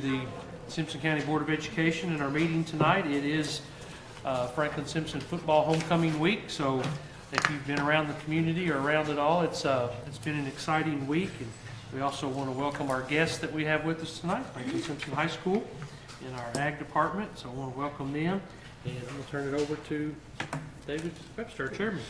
The Simpson County Board of Education in our meeting tonight. It is Franklin Simpson football homecoming week, so if you've been around the community or around it all, it's been an exciting week. And we also want to welcome our guests that we have with us tonight, Franklin Simpson High School in our ag department, so I want to welcome them. And I'm going to turn it over to David Webster, our chairman.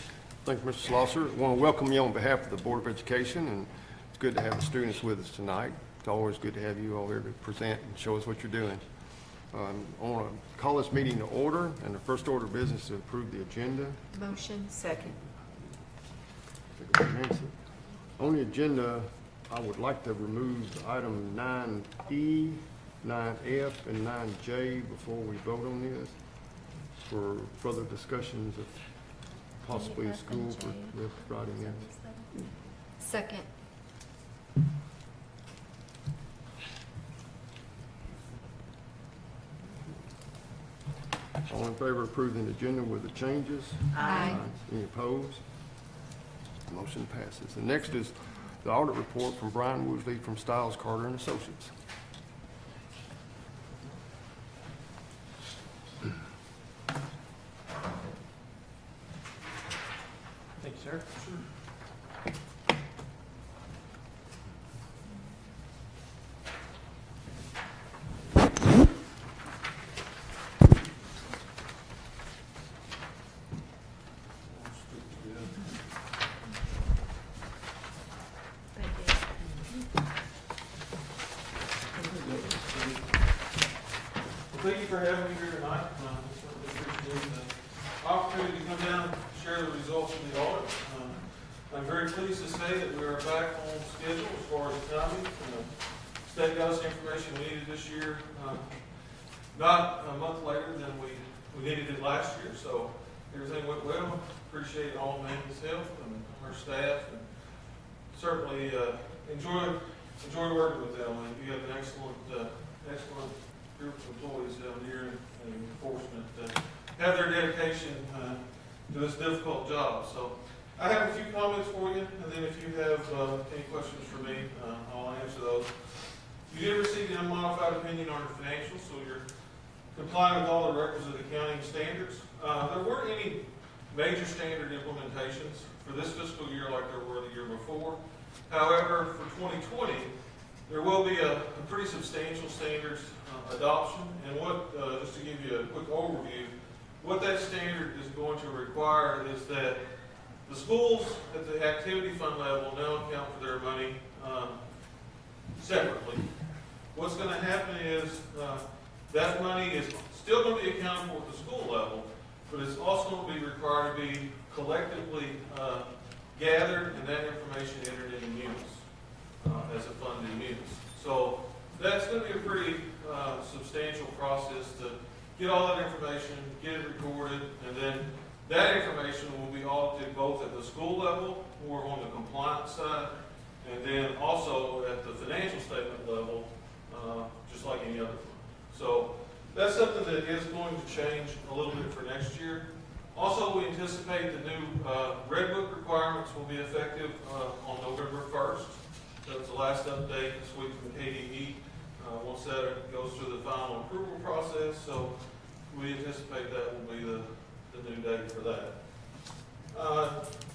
Thank you, Mr. Slosser. I want to welcome you on behalf of the Board of Education, and it's good to have the students with us tonight. It's always good to have you all here to present and show us what you're doing. I want to call this meeting to order, and the first order of business is to approve the agenda. Motion. Second. On the agenda, I would like to remove item 9E, 9F, and 9J before we vote on this for further discussions of possibly a school for Friday night. Second. All in favor of approving the agenda with the changes? Aye. Any opposed? Motion passes. The next is the audit report from Brian Woosley from Stiles, Carter and Associates. Thank you, sir. Thank you for having me here tonight. I certainly appreciate the opportunity to come down and share the results of the audit. I'm very pleased to say that we are back on schedule as far as timing. State got us the information we needed this year, not a month later than we needed it last year. So everything went well. Appreciate all Mandy's help and our staff, and certainly enjoy working with them. And you have an excellent group of employees down here, and fortunate to have their dedication to this difficult job. So I have a few comments for you, and then if you have any questions for me, I'll answer those. You did receive the unmodified opinion on your financials, so you're complying with all the requisite accounting standards. There weren't any major standard implementations for this fiscal year like there were the year before. However, for 2020, there will be a pretty substantial standards adoption, and just to give you a quick overview, what that standard is going to require is that the schools at the activity fund level now account for their money separately. What's going to happen is that money is still going to be accounted for at the school level, but it's also going to be required to be collectively gathered, and that information entered into munis as a fund in munis. So that's going to be a pretty substantial process to get all that information, get it recorded, and then that information will be audited both at the school level, or on the compliance side, and then also at the financial statement level, just like any other fund. So that's something that is going to change a little bit for next year. Also, we anticipate the new Red Book requirements will be effective on November 1st. That's the last update this week from KDE. Once that goes through the final approval process, so we anticipate that will be the new date for that.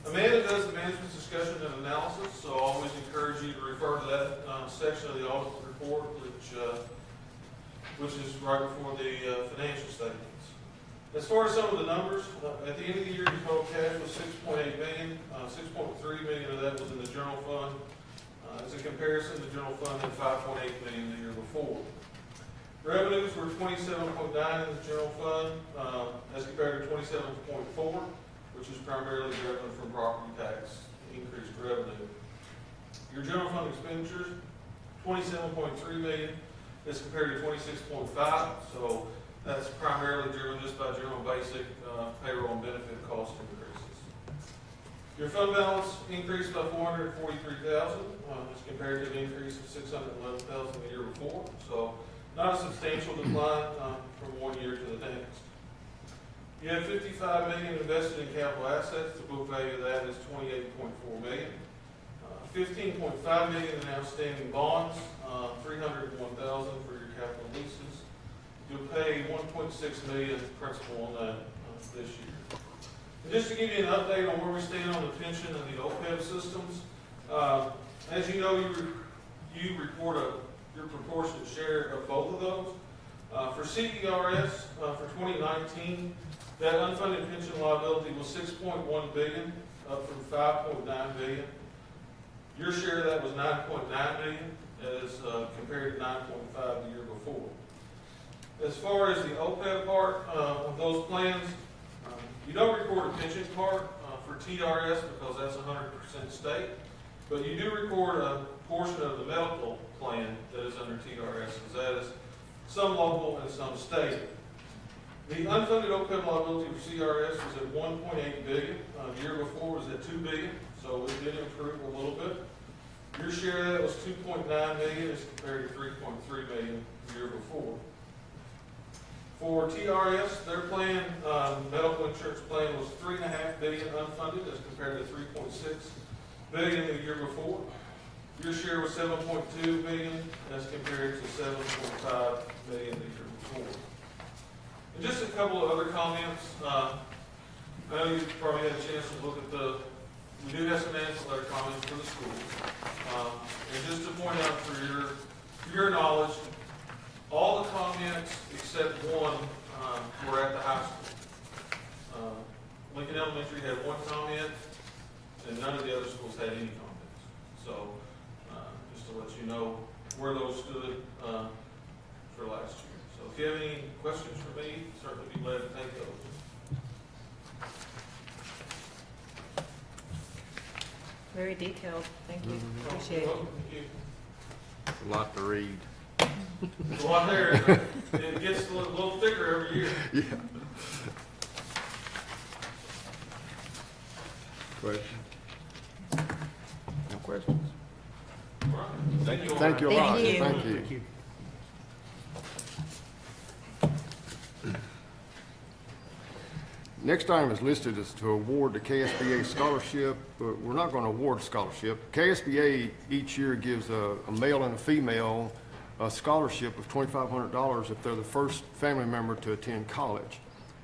Amanda does the management's discussion and analysis, so I always encourage you to refer to that section of the audit report, which is right before the financial statements. As far as some of the numbers, at the end of the year, the total cash was $6.8 million. $6.3 million of that was in the general fund. As a comparison, the general fund had $5.8 million the year before. Revenues were $27.9 million in the general fund, as compared to $27.4 million, which is primarily revenue from property tax, increased revenue. Your general fund expenditures, $27.3 million, as compared to $26.5 million, so that's primarily driven just by general basic payroll and benefit cost increases. Your fund balance increased by $443,000 as compared to an increase of $611,000 the year before. So not a substantial decline from one year to the next. You have $55 million invested in capital assets. The book value of that is $28.4 million. $15.5 million in outstanding bonds, $301,000 for your capital $2.6 million principal on that this year. And just to give you an update on where we stand on the pension and the OPEB systems, as you know, you report your proportionate share of both of those. For CERS, for 2019, that unfunded pension liability was $6.1 billion, up from $5.9 billion. Your share of that was $9.9 billion, as compared to $9.5 the year before. As far as the OPEB part of those plans, you don't record a pension part for TRS because that's 100% state, but you do record a portion of the medical plan that is under TRS, because that is some local and some state. The unfunded OPEB liability for CRS was at $1.8 billion. The year before was at $2 billion, so it did improve a little bit. Your share of that was $2.9 million as compared to $3.3 million the year before. For TRS, their plan, medical insurance plan, was $3.5 billion unfunded as compared to $3.6 billion the year before. Your share was $7.2 billion as compared to $7.5 billion the year before. And just a couple of other comments. I know you probably had a chance to look at we do have some ancillary comments for the schools. And just to point out for your knowledge, all the comments except one were at the high school. Lincoln Elementary had one comment, and none of the other schools had any comments. So, just to let you know where those stood for last year. So, if you have any questions for me, certainly be glad to take those. Very detailed. Thank you. Mhm. Appreciate it. Welcome. Thank you. A lot to read. There's a lot there. Isn't it? It gets a little thicker every year. Yeah. Questions? No questions? All right. Thank you a Thank lot. you. Thank you. Next item is listed as to award the KSBA scholarship, but we're not going to award a scholarship. KSBA each year gives a male and a female a scholarship of $2,500 if they're the first family member to attend college.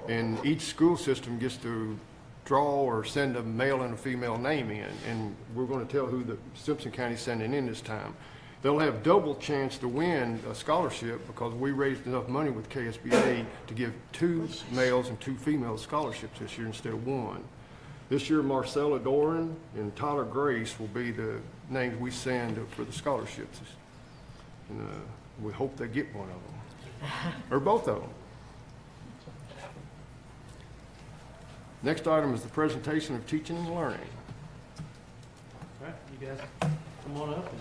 And each school system gets to draw or send a male and a female name in, and we're going to tell who the Simpson County is sending in this time. They'll have double chance to win a scholarship because we raised enough money with KSBA to give 2 males and 2 female scholarships this year instead of 1. This year, Marcella Doran and Tyler Grace will be the names we send for the scholarships. And we hope they get one of them, or both of them. Next item is the presentation of teaching and learning. All right, you guys come on up.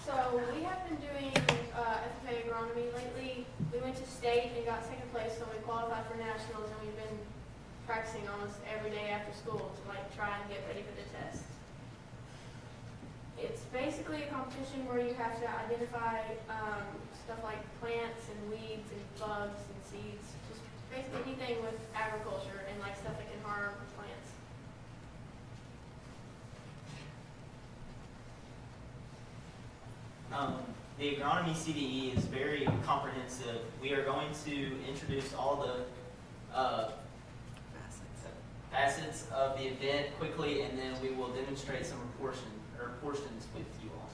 So we have been doing FFA agronomy lately. We went to state and got second place, so we qualified for nationals, and we've been practicing almost every day after school to try and get ready for the test. It's basically a competition where you have to identify stuff like plants and weeds and bugs and seeds, just basically anything with agriculture and stuff that can harm plants. The agronomy CDE is very comprehensive. We are going to introduce all the facets of the event quickly, and then we will demonstrate some portions with you all.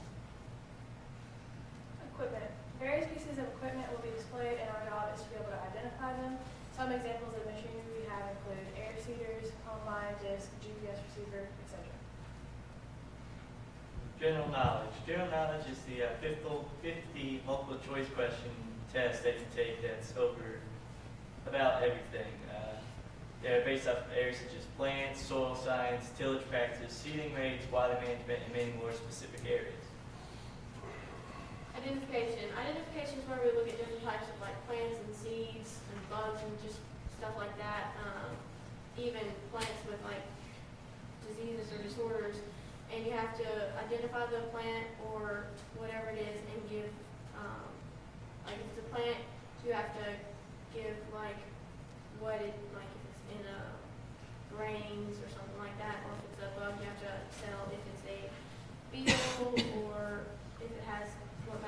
Equipment. Various pieces of equipment will be displayed, and our job is to be able to identify them. Some examples of machinery we have include air seeders, combine, disc, GPS receiver, etc. General knowledge. General knowledge is the 50 multiple choice question test that you take that's over about everything. They're based off of areas such as plants, soil science, tillage practices, seeding rates, water management, and many more specific areas. Identification. Identification is where we look at different types of plants and seeds and bugs and just stuff like that. Even plants with diseases or disorders. And you have to identify the plant or whatever it is and give, if it's a plant, you have to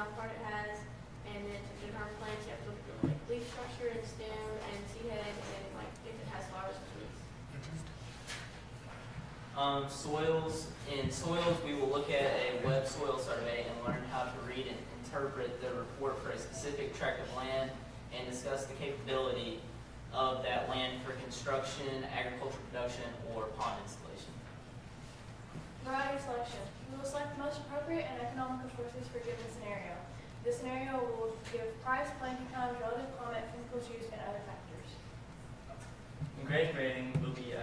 how far it has, and then to determine plants, you have to look at the like leaf structure and stem and seed head, and then like if it has flowers and fruits. Soils. In soils, we will look at a web soil survey and learn how to read and interpret the report for a specific tract of land and discuss the capability of that land for construction, agricultural production, or pond installation. Variety selection. We will select the most appropriate and economical choices for a given scenario. This scenario will give price, planting times, relative climate, physical use, and other factors. In grading, we'll be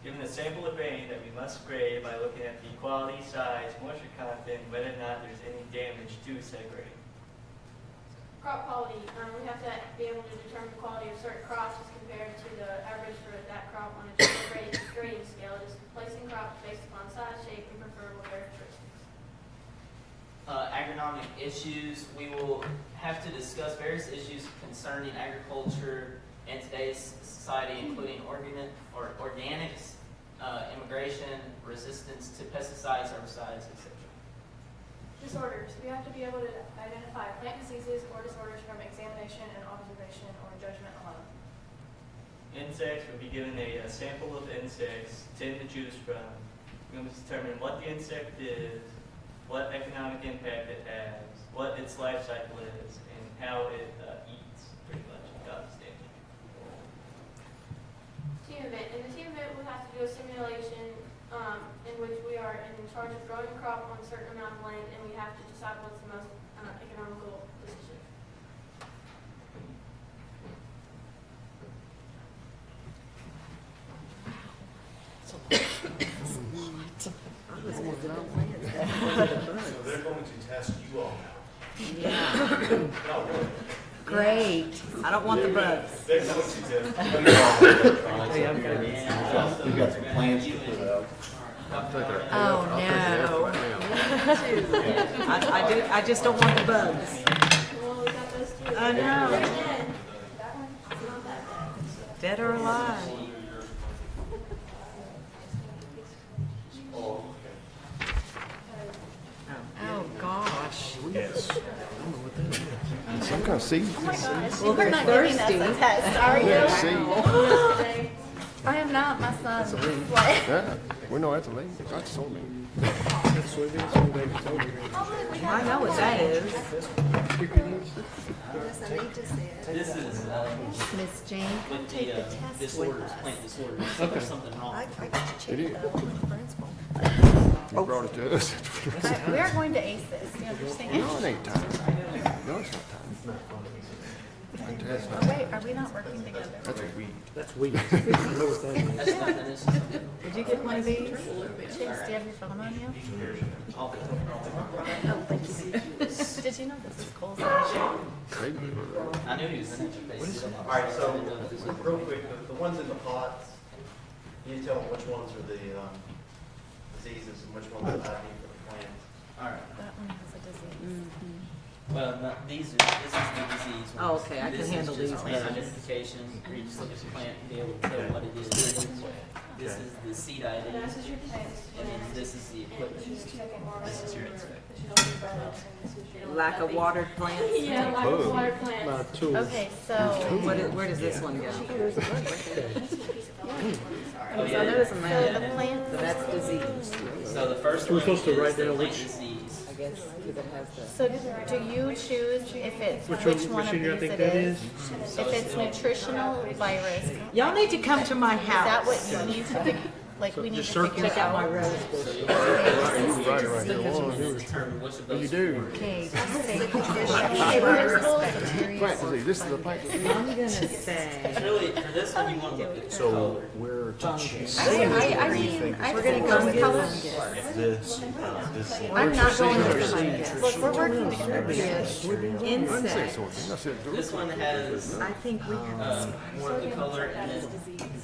given a sample of grain that we must grade by looking at the quality, size, moisture content, whether or not there's any damage to said grain. Crop quality, we have to be able to determine the quality of certain crops as compared to the average for that crop on a grading scale. It is placing crops based upon size, shape, and preferable characteristics. Agronomic issues, we will have to discuss various issues concerning agriculture in today's society, including organics, immigration, resistance to pesticides, herbicides, etc. Disorders. We have to be able to identify plant diseases or disorders from examination and observation or judgment alone. Insects, we'll be given a sample of insects, 10 to choose from. We must determine what the insect is, what economic impact it has, what its life cycle is, and how it eats, pretty much, without standing. Team event. In the team event, we'll have to do a simulation in which we are in charge of growing a crop on a certain amount of land, and we have to decide what's the most economical decision. So they're going to test you all now. Yeah, No, really. great. I don't want the bugs. They're going to test you all. We've got some plans to put out. Oh, no. I just don't want the bugs. Well, we got those two. I know. They're dead. It's not that bad. Dead or alive. Oh, okay. Oh, gosh. Yes. Some kind of seed. Oh my gosh, Well, we're they're not giving us thirsty. a test, are you? Yeah, seed. I am not, my son. Yeah, we know that's a lady. That's so mean. I know what that is. This is Miss Jane, come with take the the test with disorders, us. plant disorders. So there's something wrong. I got to check It is. it out with the principal. You brought it to us. We are going to ace this, you understand? No, it ain't time. No, it's not time. Fantastic. Oh, wait, are we not working together? That's a weed. That's weed. That's nothing. It's just something. Did you get one of these? Chicks, do you have your phone on you? All the Oh, thank you. Did you know this is Cole's? Maybe. I knew he was in it. All right, so real quick, the ones in the pots, can you tell them which ones are the diseases and which ones are IV for the plants? All right. That one has a disease. Well, no, this is the disease. Oh, okay, I can This is handle just these plant ones. identification, where you just look at the plant and be able to tell what it is. This is the seed ID, This is your plants. and then this is the equipment. This is your inspector. Lack of watered plants. Yeah, like Bug. water plants. My tools. Okay, so, Where does this one go? Oh, so yeah. the plants, So that's disease, So the first We're one supposed to is write the down plant which- disease. I guess, because it has the. so do you choose if it's, Which which one one of you these think it that is? is? If it's nutritional virus, Y'all need to come to my is that what house. you need to pick? Like, we need to just figure circle Check out my out. rose So bush. you Right around here. and then determine which of What you those do? four. Okay, Say nutritional virus, bacteria. Plant disease. This is the plant disease. I'm gonna say. It's really, for this one, you want to look at the color. we're to choose I mean, We're gonna go with colors. this, I'm not going to fungus. Look, we're working together. Insect. I said, This one has I think we have. more of the color and then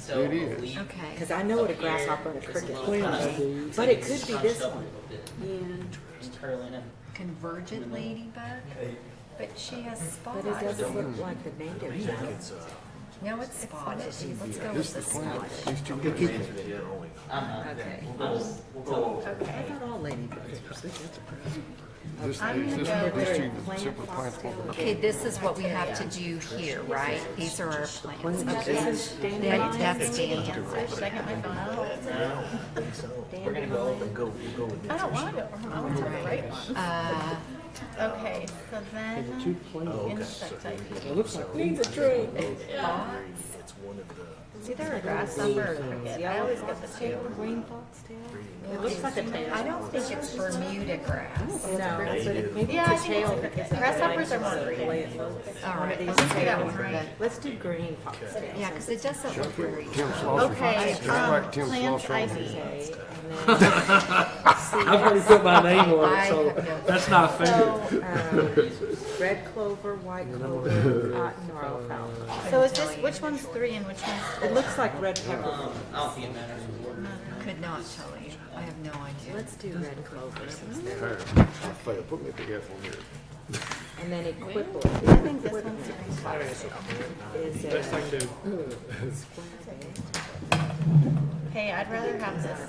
so It is. leaf Okay. Because I know what a grasshopper and a is a cricket little is. kind of- But it could be scrunched this up a one. little bit Yeah. and curling in. Convergent ladybug, but she has spots. But it doesn't look like the native one. No, it's spotted. Let's go this with is the the plant. spotted. These two I'm different. keeping it here only. I'm not. Okay. We'll tell them. I thought all ladybugs were. This, I'm is gonna this, go these with two simple plants, what we're Okay, this is what we have to do here, right? These are our plans. That's dandelion. Should I get my phone out? We're gonna go over. I don't want to go over them. I want to have the right one. Okay, so then insect IP. It looks like Needs a tree. It's either a grasshopper or cricket. I always get the two. Green foxtail? It looks like a tail. I don't think it's Bermuda grass. No, but maybe Yeah, I it's a think tail. it's a cricket. Grasshoppers are more green. All right, These let's do that tails, one. let's do green foxtail. Yeah, because it doesn't look very. Tim Slaughter. Okay, Just write Tim plants Slaughter on IV. here. Okay, and then I've already put my name on I it, so have no- that's not fair. So, red clover, white clover, cotton, or alfalfa. so is this, which one's 3 and which one's 4? It looks like red pepper. I don't think it matters. Could not tell you. I have no idea. Let's do red clover since they're, Here, I failed. Put me a big F on here. and then equivalent. I think this one's green foxtail. Is Best I can do. Hey, I'd rather have this.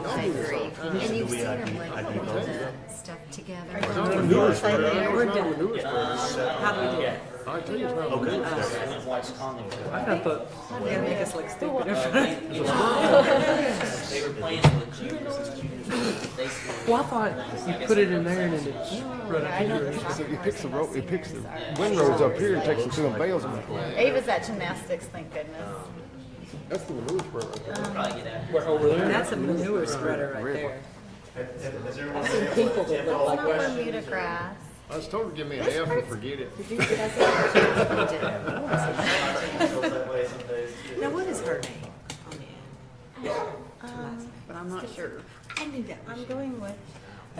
I agree. And you've seen them like put the stuff together. Manure spreader. We're It's not done. manure spreader. How do we do it? I tell you, it's not manure. I got the, Yeah, make us look stupid. They were playing with juniors. They scored. well, I thought you put it in there and then it's right up here. So it picks the rope, it picks the windrows up here and takes them to them bales. Ava's at gymnastics, thank goodness. That's the manure spreader right there. Probably get after. Where, over there? That's a manure spreader right there. Has everyone I've been seen able people to that attempt look all like the Not questions? Bermuda grass. I was told to give me an F and forget it. Did you see that? Feels that way some days, too. Now, what is her name on the end? But I'm not sure. I knew that. I'm going with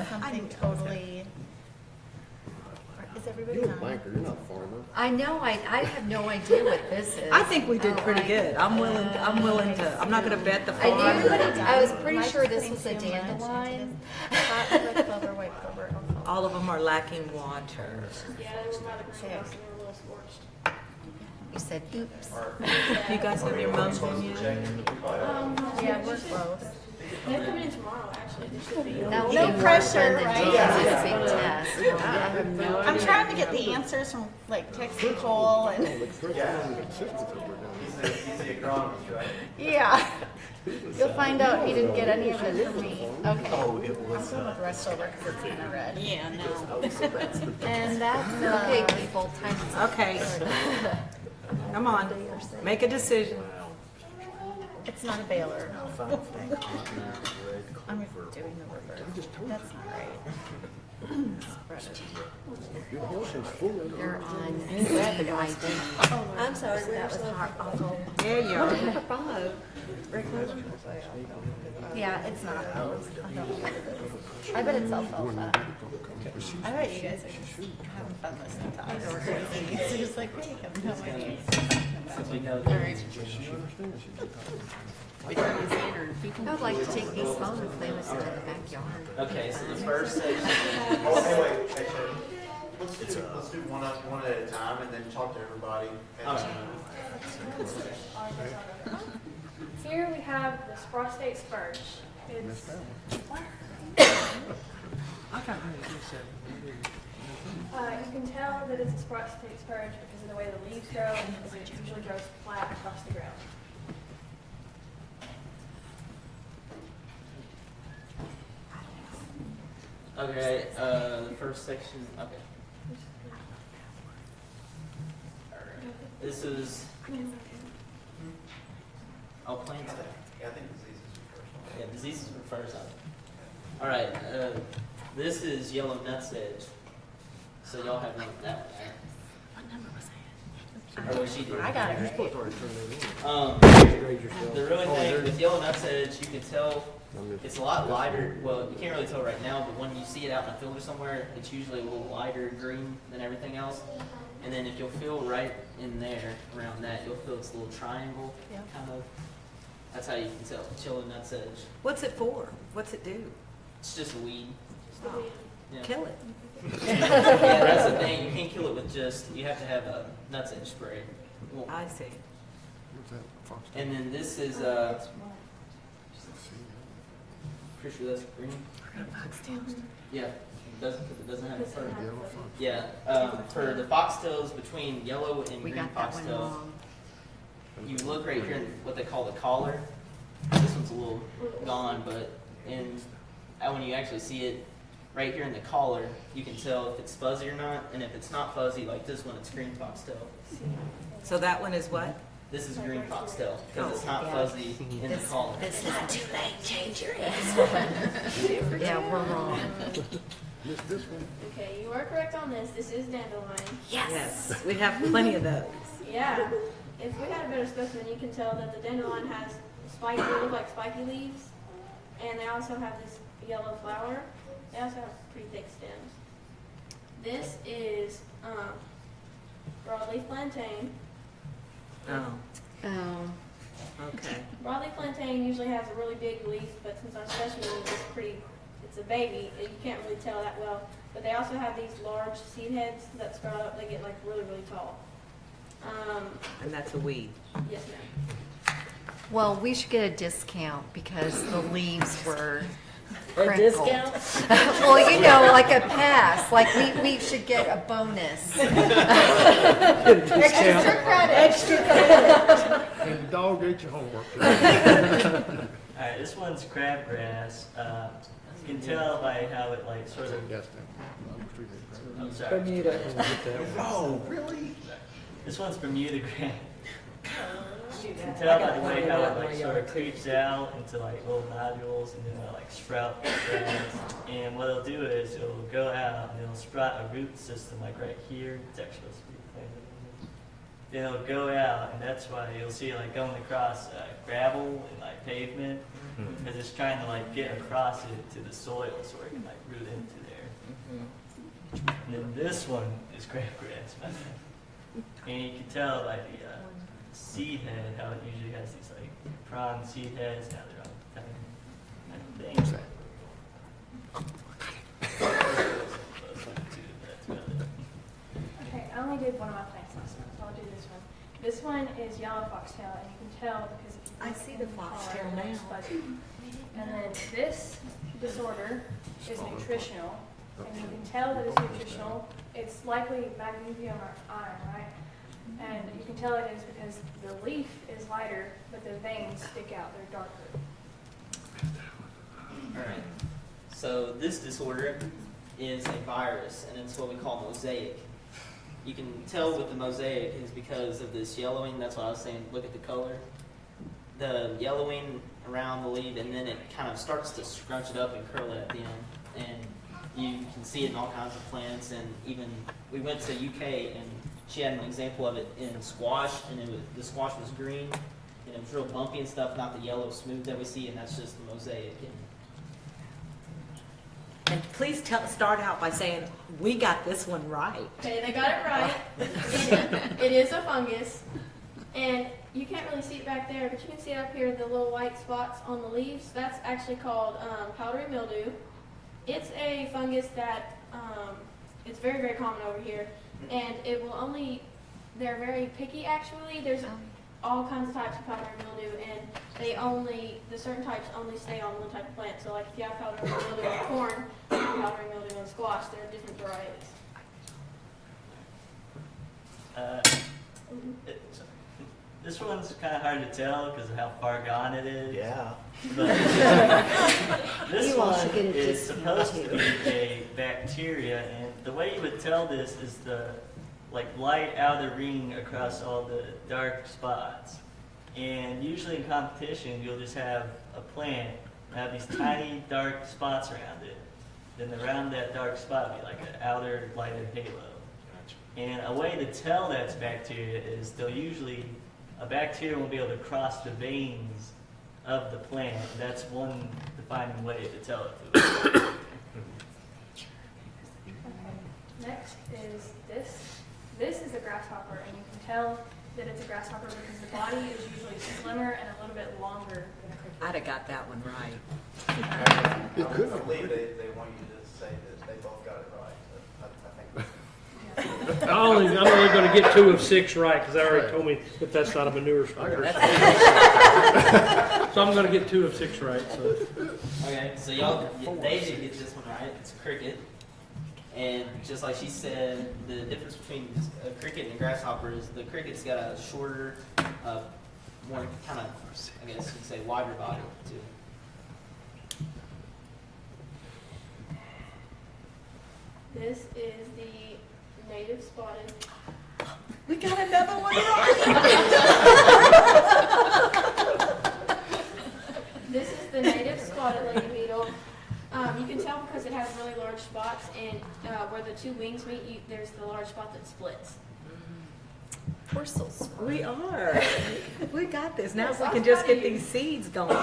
something totally. Is everybody You're a on? banker, you're not a farmer. I know, I have no idea what this is. I think we did Oh, pretty I- good. I'm willing to, I'm not gonna bet the I farm. knew, I was pretty Mike's sure this putting was a too much into dandelion. this. Hot, red clover, white clover, alfalfa. All of them are lacking water. Yeah, they were by the greenhouse and they were a little scorched. You said, oops. You guys have your mums in yet? Yeah, we're close. They're coming in tomorrow, actually. They should be. That will No be more pressure, fun than right? doing Yeah. this big test. I'm trying to get the answers from like Tex and Cole and, He's the agronomist, right? yeah. You'll find out he didn't get any of it from me. Okay. Oh, it was. I'm going with red clover because it's kind of red. Yeah, no. And that's, Okay, people, time is Okay. Come on, make a decision. it's not a baler. I'm doing the reverse. That's not right. They're on red ID. I'm sorry, that was hard. There you are. Bob. Yeah, it's not those. I don't know what it is. I bet it's alfalfa. I bet you guys are having fun listening to us. It's just like, hey, come tell my needs. We know I would like to take these home and play with them in the backyard. Okay, so the first section. Oh, hey, wait, hey, Shay. Let's do one at a time and then talk to everybody. Here we have the prostate spurge. It's, I got one that just said. you can tell that it's a prostate spurge because of the way the leaves grow and because it usually grows flat across the ground. Okay, the first section, okay. This is, oh, plants. Yeah, I think diseases are first one. Yeah, diseases were first. All right, this is yellow nutsedge. So y'all have known that one, right? What number was that? Or was she did? I got it right. The really thing with yellow nutsedge, you can tell it's a lot lighter. Well, you can't really tell right now, but when you see it out in a field or somewhere, it's usually a little lighter green than everything else. And then if you'll feel right in there, around that, you'll feel this little triangle, Yeah. kind of. That's how you can tell. Yellow nutsedge. What's it for? What's it do? It's just a weed. Oh, Yeah. kill it. Yeah, that's the thing. You can't kill it with just. You have to have a nutsedge spray. Well, I see. and then this is pretty sure that's green. Yeah. it doesn't have a fur. Yellow fox. Yeah, for the foxtails between yellow and We green got that one foxtails, wrong. you look right here in what they call the collar. This one's a little gone, but when you actually see it right here in the collar, you can tell if it's fuzzy or not, and if it's not fuzzy, like this one, it's green foxtail. So that one is what? This is green foxtail, because it's not fuzzy in the collar. This is too late, change your answer. Yeah, we're wrong. Missed this one? Okay, you are correct on this. This is dandelion. Yes. We have plenty of those. Yeah. If we had a better specimen, you can tell that the dandelion has spiky, they look like spiky leaves, and they also have this yellow flower. They also have pretty thick stems. This is broadleaf plantain. Oh, Oh, okay. Broadleaf plantain usually has a really big leaf, but since our specimen is it's a baby, you can't really tell that well. But they also have these large seed heads that sprout up. They get like really, really tall. And that's a weed. Yes, ma'am. well, we should get a discount because the leaves were A crinkled. discount? Well, you know, like a pass, like we should get a bonus. Extra credit. Extra credit. And the dog ate your homework. All right, this one's crabgrass. You can tell by how it like sort of. Yes, I'm sorry. Bermuda. Oh, really? This one's Bermuda grass. You can tell by the way how it like sort of creeps out into like little nodules and then it'll like sprout grass. And what it'll do is it'll go out and it'll sprout a root system like right here. It's actually supposed to be planted. Then it'll go out and that's why you'll see it like going across gravel and like pavement because it's trying to like get across it to the soil so it can like root into there. And then this one is crabgrass. And you can tell by the seed head how it usually has these like prong seed heads. Now they're on tiny things. Okay, I only did one of my plants last month, so I'll do this one. This one is yellow foxtail, and you can tell because if you I look see in the collar, foxtail it looks now. fuzzy. And then this disorder is nutritional, and you can tell that it's nutritional. It's likely magnesium or iron, right? And you can tell it is because the leaf is lighter, but the veins stick out, they're darker. Alright, so this disorder is a virus, and it's what we call mosaic. You can tell with the mosaic is because of this yellowing, that's what I was saying, look at the color. The yellowing around the leaf, and then it kind of starts to scrunch it up and curl it at the end. And you can see it in all kinds of plants, and even, we went to UK, and she had an example of it in squash, and the squash was green, and it was real bumpy and stuff, not the yellow smooth that we see, and that's just the mosaic. And please start out by saying, we got this one right. Okay, they got it right. It is a fungus. And you can't really see it back there, but you can see up here the little white spots on the leaves. That's actually called powdery mildew. It's a fungus that it's very, very common over here. And it will only, they're very picky actually. There's all kinds of types of powdery mildew, and the certain types only stay on one type of plant. So like if you have powdery mildew on corn, you have powdery mildew on squash, there are different varieties. This one's kind of hard to tell because of how far gone it is. Yeah. But this You all one should get a is discount, supposed to too. be a bacteria, and the way you would tell this is the like light outer ring across all the dark spots. And usually in competition, you'll just have a plant and have these tiny dark spots around it. Then around that dark spot will be like an outer lighter halo. And a way to tell that's bacteria is a bacteria will be able to cross the veins of the plant. That's one defining way to tell it. Okay. Next is this. This is a grasshopper, and you can tell that it's a grasshopper because the body is usually slimmer and a little bit longer than a cricket. I'd have got that one right. I believe they want you to say that they both got it right. I think. I'm only going to get 2 of 6 right because I already told me that that's not a manure spreader. So I'm going to get 2 of 6 right. So Okay, so David gets this one right. It's a cricket. And just like she said, the difference between a cricket and a grasshopper is the cricket's got a shorter, more kind of, I guess you'd say, wider body to it. This is the native spotted. We got another one. This is the native spotted lady beetle. You can tell because it has really large spots, and where the two wings meet, there's the large spot that splits. We're so smart. We are. We got this. Now Yes, we I'm can just proud get of you. these seeds going. This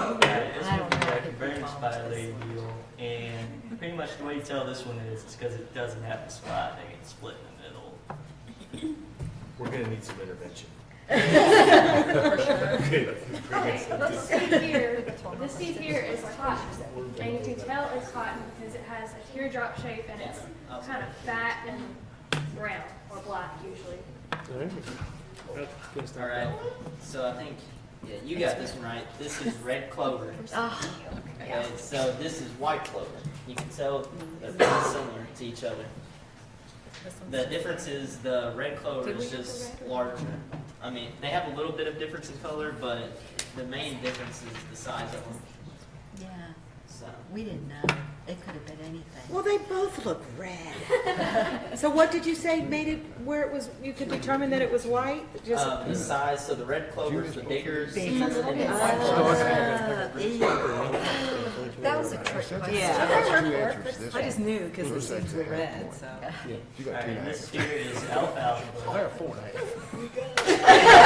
I one don't know is if it very follows inspired this. lady beetle, and pretty much the way you tell this one is because it doesn't have a spot, they get split in the middle. We're gonna need some intervention. Okay, this seed here, this seed here is cotton, and you can tell it's cotton because it has a teardrop shape and it's kind of fat and brown or black usually. All right, so I think, yeah, you got this one right. This is red clover. Oh, Okay, so this is white clover. You can tell they're very similar to each other. The difference is the red clover is just larger. I mean, they have a little bit of difference in color, but the main difference is the size of them. yeah. So, We didn't know. It could have been anything. Well, they both look red. So what did you say made it where it was, you could determine that it was white? Just the size, so the red clover is the bigger seeds, Bigger. and then the white clover is That was a trick question. Yeah. This I just knew because the seeds were red, so. Yeah, you All got right, two and and a this half. here is alfalfa. I have 4.5.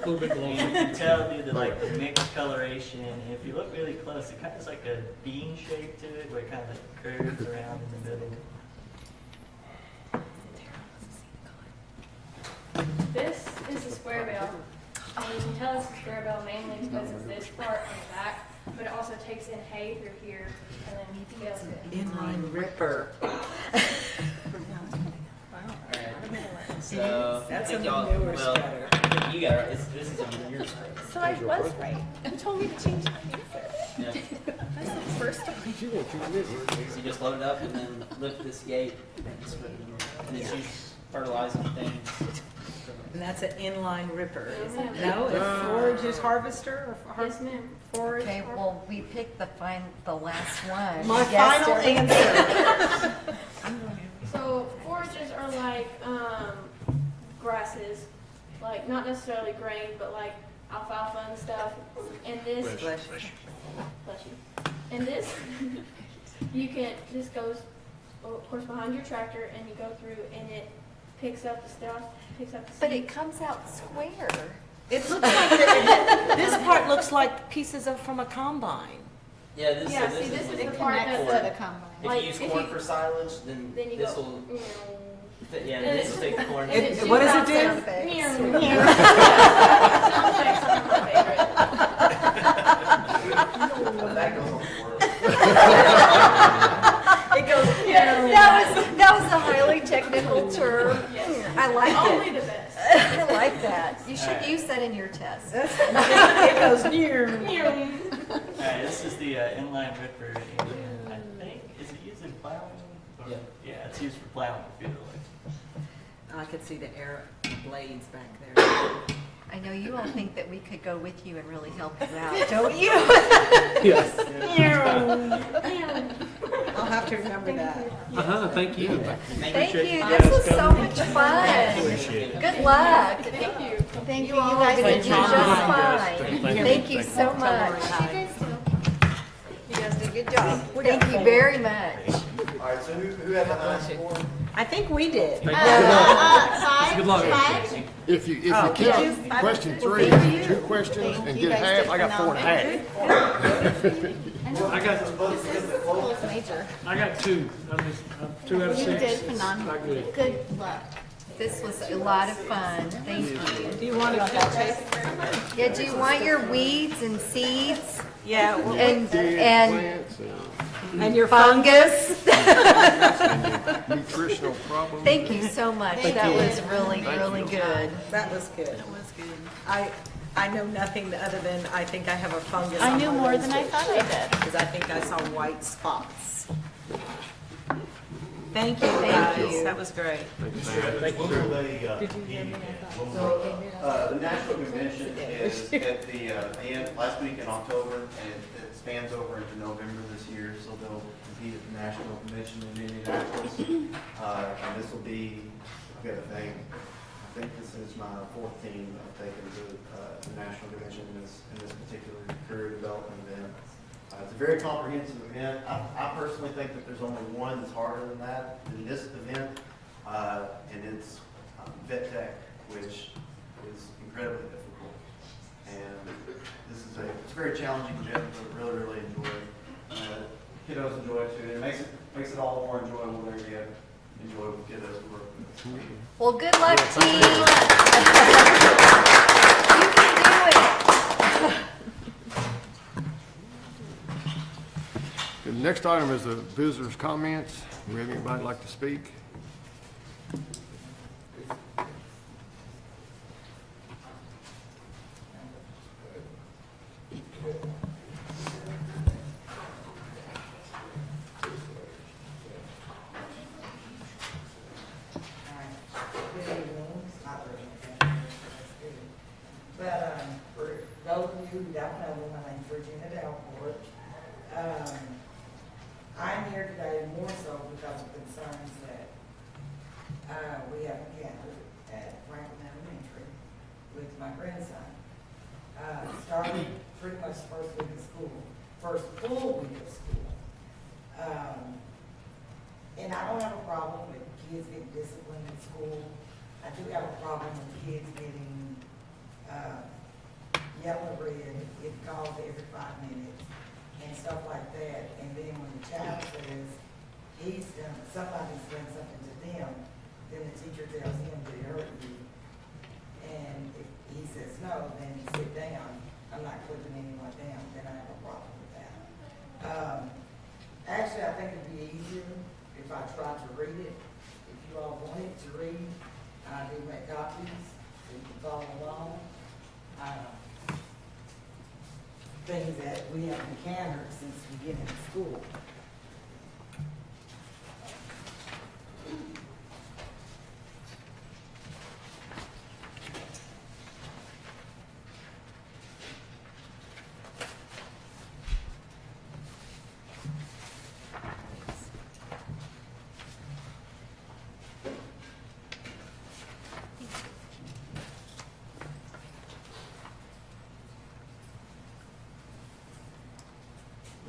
A little bit You long. can tell due to like the mixed coloration, and if you look really close, it kind of has like a bean shape to it, where it kind of like curves around in the middle. This is a square bill, and you can tell it's a square bill mainly because it's this part on the back, but it also takes in hay through here and then scales it. Inline ripper. Alright, so I That's think a y'all, newer well, sweater. you got it. This is on yours. So I was right. You told me to change my answer. Yeah. That's the first time. You want two minutes? So you just load it up and then lift this gate, and it's used fertilizing things. And that's an inline ripper, isn't it? Yes, No, a forager's harvester or Yes, ma'am. forage? Okay, well, we picked the last one. My Guessed final it. answer. So forages are like grasses, like not necessarily grain, but like alfalfa and stuff. And this, Bless you. bless you. And this, this goes, of course, behind your tractor, and you go through, and it picks up the stuff, picks up the seeds. But it comes out square. It looks like, this part looks like pieces from a combine. Yeah, this, Yeah, so see, this this is is the part that's corn. If like, you use if corn you- for silage, then then you this go. will, "Meow." yeah, And this will take the corn. and it What does it shoots do? out sound effects. Sound effects are my favorite. That goes on the board. It goes, That was a highly technical term. I like Only it. the best. I like that. You should use that in your test. it goes near. Alright, this is the inline ripper, and I think, is it used in plowing? Yeah. Yeah, it's used for plowing the field. I could see the air blades back there. I know you all think that we could go with you and really help you out, don't you? Yes. I'll have to remember that. Thank you. Thank you. This was so much fun. Good luck. Thank you. Thank you. You guys did just fine. Thank you so much. You guys did a good job. Thank you very much. All right, so who had the last score? I think we did. Good luck. If you count question 3, 2 questions, and get half, I got 4.5. I got 2. I mean, 2 out of 6. You did phenomenal. Not good. Good luck. This was a lot of fun. Thank you. Do you want to Chase? Yeah, do you want your weeds and seeds Yeah, and Plants and your fungus? and nutritional problems. Thank you so much. That was really, really good. That was good. That was good. I know nothing other than I think I have a fungus I on knew my more rose than I bush. thought I did. Because I think I saw white spots. Thank you, Thank guys. you. That was great. Thank you, When Sam. will they, meet again? The national convention is at the end, last week in October, and it spans over into November this year, so they'll compete at the national convention in Indianapolis. And this will be, I've got to think, I think this is my fourth team I've taken to the national convention in this particular career development event. It's a very comprehensive event. I personally think that there's only one that's harder than this event, and it's Vet Tech, which is incredibly difficult. And it's a very challenging gym, but really, really enjoy it. Kiddos enjoy it too. It makes it all the more enjoyable when you get enjoyable kiddos to work with. Well, good luck, team. You can do it. The next item is the visitors' comments. Do we have anybody like to speak? But for those of you who don't know me, my name's Regina Delport. I'm here today more so because of concerns that we have encountered at Franklin Elementary with my grandson. Started pretty much the first week of school, first full week of school. And I don't have a problem with kids getting disciplined in school. I do have a problem with kids getting yellow or red, get called every 5 minutes, and stuff like that. And then when the child says somebody's done something to them, then the teacher tells him that it hurt you. And if he says no, then sit down. I'm not putting anyone down, then I have a problem with that. Actually, I think it'd be easier if I tried to read it. If you all wanted to read, I do make copies, so you can follow along. Things that we have encountered since the beginning of school.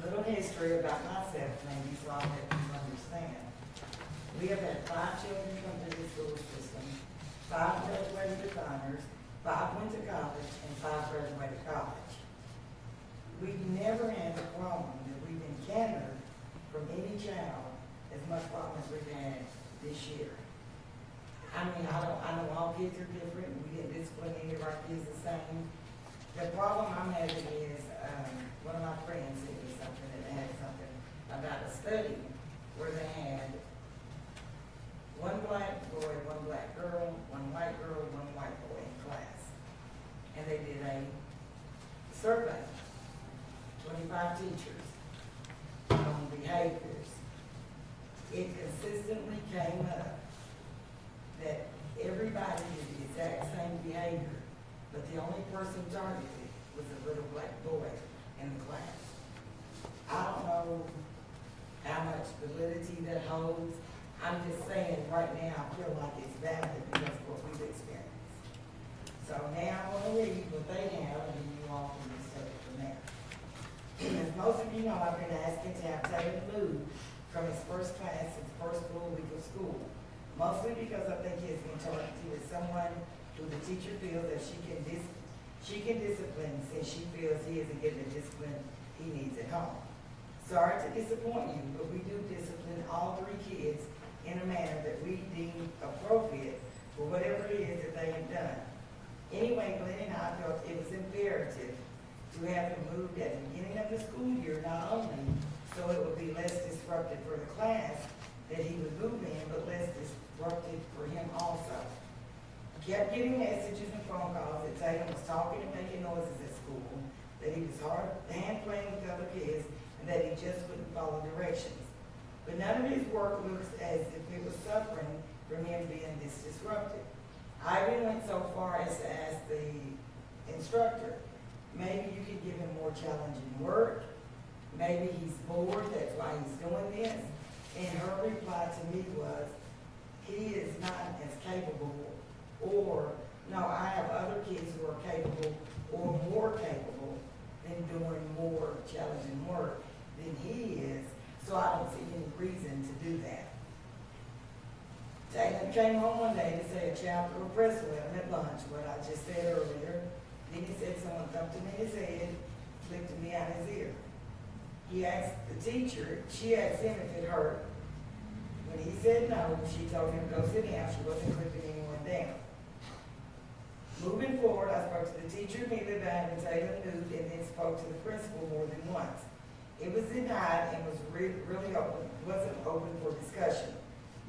Little history about myself, maybe, so I'll let you understand. We have had 5 children come to the school system, 5 graduated with honors, 5 went to college, and 5 graduated college. We've never had a problem that we've encountered from any child as much problem as we've had this year. I mean, I know all kids are different, we didn't discipline any of our kids the same. The problem I'm having is, one of my friends sent me something that had something about a study where they had 1 black boy, 1 black girl, 1 white girl, 1 white boy in class. And they did a survey, 25 teachers, on behaviors. It consistently came up that everybody did the exact same behavior, but the only person targeted was a little black boy in the class. I don't know how much validity that holds. I'm just saying right now, I feel like it's valid because of what we've experienced. So now I'm going to read what they have, and then you all can just take it from there. As most of you know, I've been asking to have Taylor moved from his first class, his first full week of school, mostly because I think he has been targeted as someone who the teacher feels that she can discipline since she feels he isn't getting the discipline he needs at home. Sorry to disappoint you, but we do discipline all 3 kids in a manner that we deem appropriate for whatever it is that they have done. Anyway, Glenn and I felt it was imperative to have him moved at the beginning of the school year, not only so it would be less disruptive for the class that he would move in, but less disruptive for him also. kept getting messages and phone calls that Tatum was talking and making noises at school, that he was hand playing with other kids, and that he just wouldn't follow directions. But none of his work looks as if it was suffering from him being this disruptive. I even went so far as to ask the instructor, maybe you could give him more challenging work, maybe he's bored, that's why he's doing this. And her reply to me was, he is not as capable, or, no, I have other kids who are capable or more capable than doing more challenging work than he is, so I don't see any reason to do that. Taylor came home one day to say a child threw a pretzel at him at lunch, what I just said earlier. Then he said someone thumped him in his head, flicked me out his ear. He asked the teacher, she asked him if it hurt. When he said no, she told him to go sit down. She wasn't clipping anyone down. Moving forward, I spoke to the teacher immediately about having Taylor moved and then spoke to the principal more than once. It was denied and was really open, wasn't open for discussion.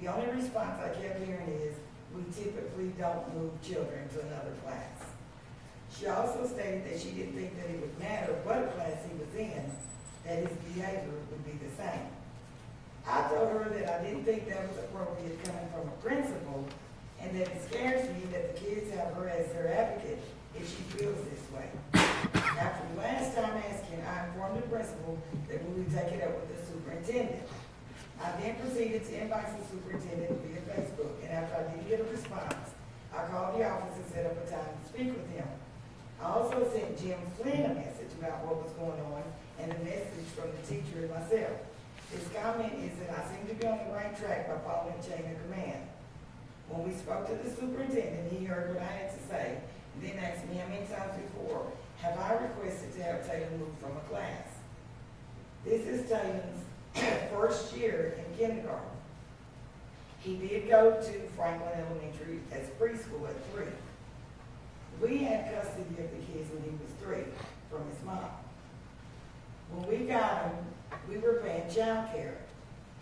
The only response I kept hearing is, we typically don't move children to another class. She also stated that she didn't think that it would matter what class he was in, that his behavior would be the same. I told her that I didn't think that was appropriate coming from a principal, and that it scares me that the kids have her as their advocate if she feels this way. After the last time asking, I informed the principal that we would take it up with the superintendent. I then proceeded to inbox the superintendent via Facebook, and after I didn't get a response, I called the office and set up a time to speak with him. I also sent Jim Flynn a message about what was going on and a message from the teacher and myself. His comment is that I seem to be on the right track by following chain of command. When we spoke to the superintendent, he heard what I had to say, and then asked me how many times before have I requested to have Taylor moved from a class. This is Taylor's first year in kindergarten. He did go to Franklin Elementary as preschool at 3. We had custody of the kids when he was 3 from his mom. When we got him, we were paying child care.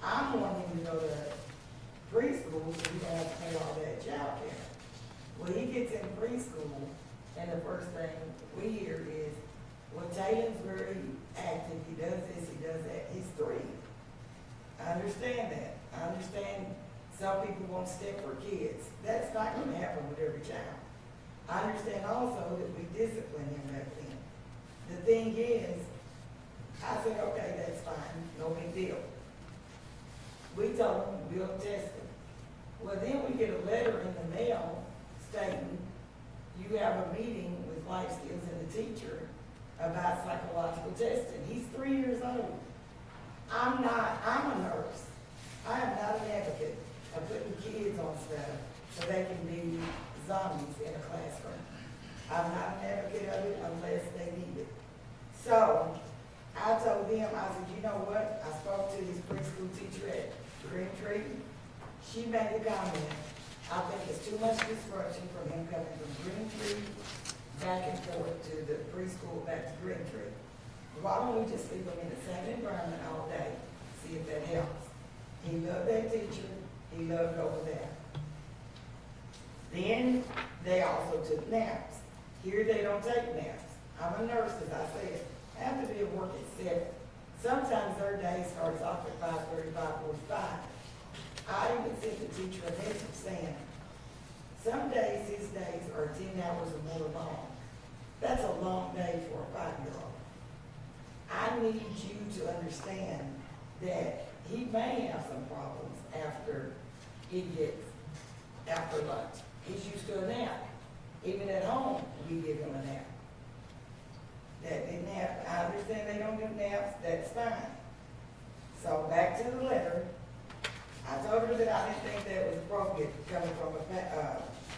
I'm wanting him to go to preschool so he don't have to pay all that child care. When he gets in preschool, and the first thing we hear is, well, Taylor's very active, he does this, he does that, he's 3. I understand that. I understand some people won't step for kids. That's not going to happen with every child. I understand also that we discipline him back then. The thing is, I said, okay, that's fine, no big deal. We told him we'll test him. Well, then we get a letter in the mail stating you have a meeting with life skills and the teacher about psychological testing. He's 3 years old. I'm a nurse. I am not an advocate of putting kids on stuff so they can be zombies in a classroom. I'm not an advocate of it unless they need it. So I told them, I said, you know what? I spoke to his preschool teacher at Green Tree. She made the comment, I think it's too much disruption from him coming from Green Tree back and forth to the preschool back to Green Tree. Why don't we just leave him in the same environment all day, see if that helps? He loved that teacher, he loved over there. Then they also took naps. Here they don't take naps. I'm a nurse, as I said. I have to be at work at 7. Sometimes their day starts off at 5:30, 5:45. I even sent the teacher a message saying, some days his days are 10 hours or more long. That's a long day for a 5-year-old. I need you to understand that he may have some problems after lunch. He's used to a nap. Even at home, we give him a nap. That didn't happen. I understand they don't do naps, that's fine. So back to the letter. I told her that I didn't think that was appropriate coming from a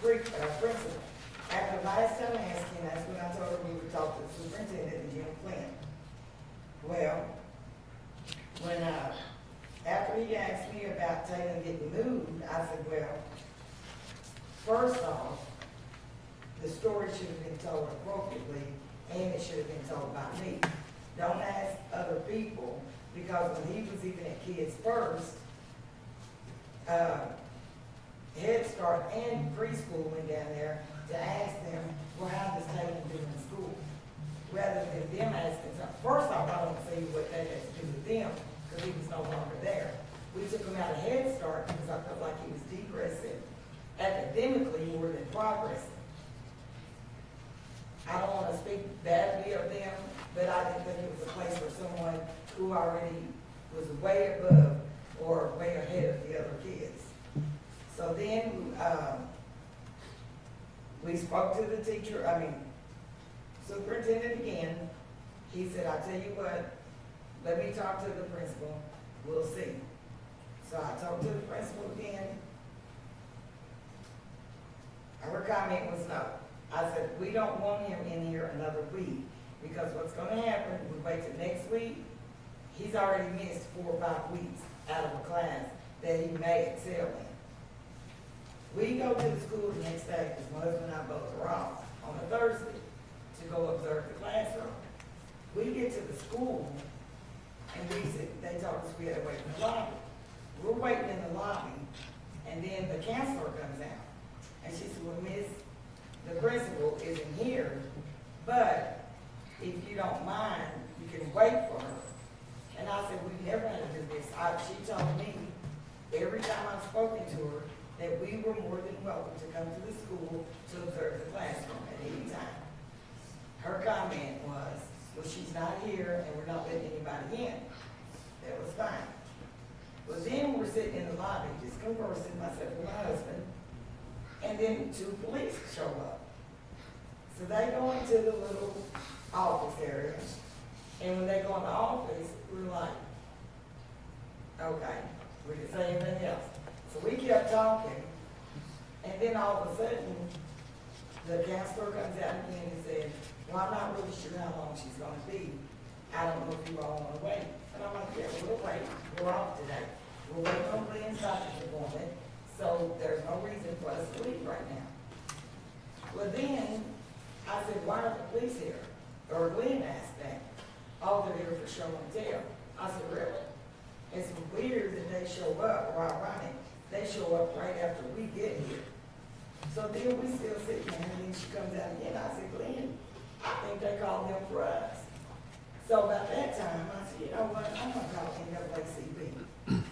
principal. After the last time asking, that's when I told her we would talk to the superintendent and Jim Flynn. Well, when after he asked me about Taylor getting moved, I said, well, first off, the story should have been told appropriately, and it should have been told by me. Don't ask other people, because when he was even at Kids First, Head Start and preschool went down there to ask them, well, how does Taylor do in school? Rather than them asking something. First off, I don't see what that has to do with them, because he was no longer there. We took him out of Head Start because I felt like he was degressing academically more than progressing. I don't want to speak badly of them, but I didn't think it was a place for someone who already was way above or way ahead of the other kids. So then, we spoke to the teacher, superintendent again. He said, I tell you what, let me talk to the principal, we'll see. So I talked to the principal again. Her comment was no. I said, we don't want him in here another week, because what's gonna happen, we wait till next week, he's already missed 4 or 5 weeks out of a class that he may excel in. We go to the school the next day, because my husband and I both are off on a Thursday to go observe the classroom. We get to the school, and they told us we had to wait in the lobby. We're waiting in the lobby, and then the counselor comes out, and she said, well, Miss, the principal isn't here, but if you don't mind, you can wait for her. And I said, we've never had to do this. She told me every time I've spoken to her that we were more than welcome to come to the school to observe the classroom at any time. Her comment was, well, she's not here and we're not letting anybody in. That was fine. Well, then we're sitting in the lobby just conversing, myself and my husband, and then 2 police show up. So they go into the little office area, and when they go in the office, we're like, okay, we didn't say anything else. So we kept talking, and then all of a sudden, the counselor comes out again and says, well, I'm not really sure how long she's gonna be. I don't know if you all wanna wait. And I'm like, yeah, we'll wait. We're off today. We're waiting on Glenn's doctor's appointment, so there's no reason for us to leave right now. Well, then, I said, why are the police here? Or Glenn asked that. Oh, they're here for show and tell. I said, really? It's weird that they show up, or ironic, they show up right after we get here. So then we still sitting there, and then she comes out again. I said, Glenn, I think they called them for us. So about that time, I said, you know what, I'm gonna call NAACP.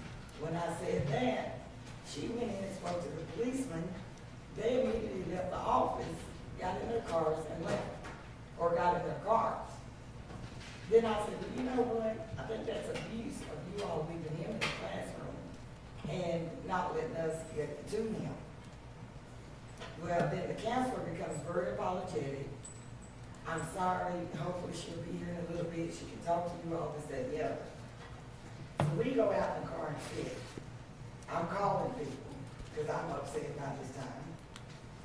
When I said that, she went in and spoke to the policeman. They immediately left the office, got in their cars and left, or got in their cars. Then I said, well, you know what, I think that's abuse of you all leaving him in the classroom and not letting us get to him. Well, then the counselor becomes very apologetic. I'm sorry, hopefully she'll be here in a little bit, she can talk to you all, this, that, and the other. So we go out in the car and sit. I'm calling people, because I'm upset by this time.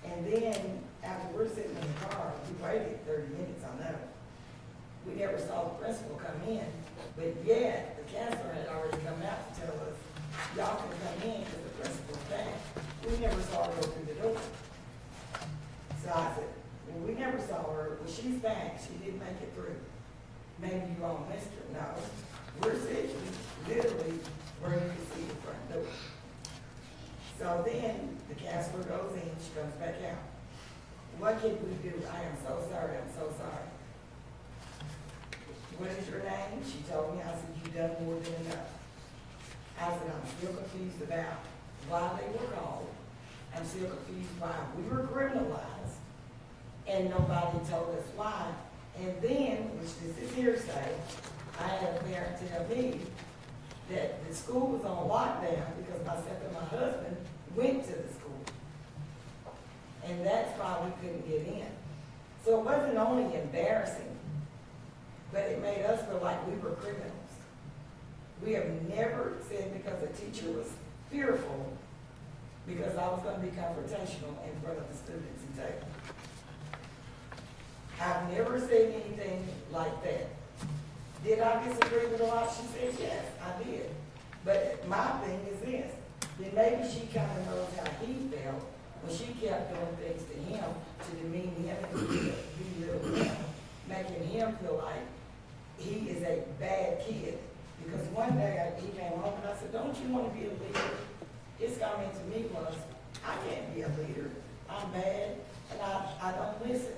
And then, after we're sitting in the car, we waited 30 minutes on that. We never saw the principal come in, but yet, the counselor had already come out to tell us, y'all can come in because the principal's back. We never saw her go through the door. So I said, well, we never saw her. Well, she's back. She didn't make it through. Maybe you all missed her. No. We're sitting literally where you can see the front door. So then the counselor goes in, she comes back out. What can we do? I am so sorry, I'm so sorry. What is your name? She told me. I said, you've done more than enough. I said, I'm still confused about why they were called. I'm still confused why we were criminalized and nobody told us why. And then, which this is hearsay, I had a parent tell me that the school was on lockdown because myself and my husband went to the school. And that's why we couldn't get in. So it wasn't only embarrassing, but it made us feel like we were criminals. We have never said because a teacher was fearful because I was going to be confrontational in front of the students and table. I've never said anything like that. Did I disagree with a lot? She said, yes, I did. But my thing is this, then maybe she kind of knows how he felt when she kept doing things to him to demean him and belittle him, making him feel like he is a bad kid. Because one day he came home and I said, don't you want to be a leader? His comment to me was, I can't be a leader. I'm bad and I don't listen.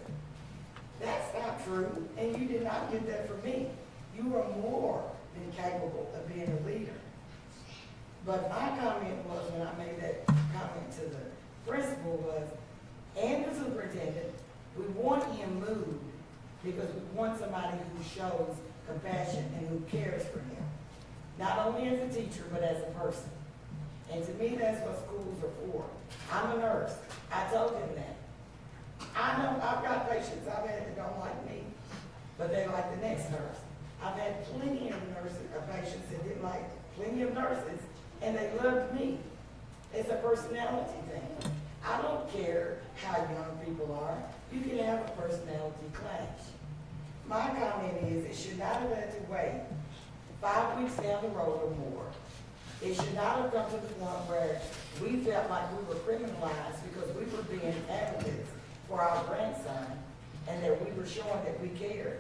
That's not true, and you did not get that from me. You are more than capable of being a leader. But my comment was, when I made that comment to the principal was, and the superintendent, we want him moved because we want somebody who shows compassion and who cares for him. Not only as a teacher, but as a person. And to me, that's what schools are for. I'm a nurse. I told him that. I know I've got patients I've had that don't like me, but they like the next nurse. I've had plenty of patients that didn't like plenty of nurses, and they loved me. It's a personality thing. I don't care how young people are. You can have a personality clash. My comment is it should not have had to wait 5 weeks down the road or more. It should not have come to the point where we felt like we were criminalized because we were being advocates for our grandson and that we were showing that we cared.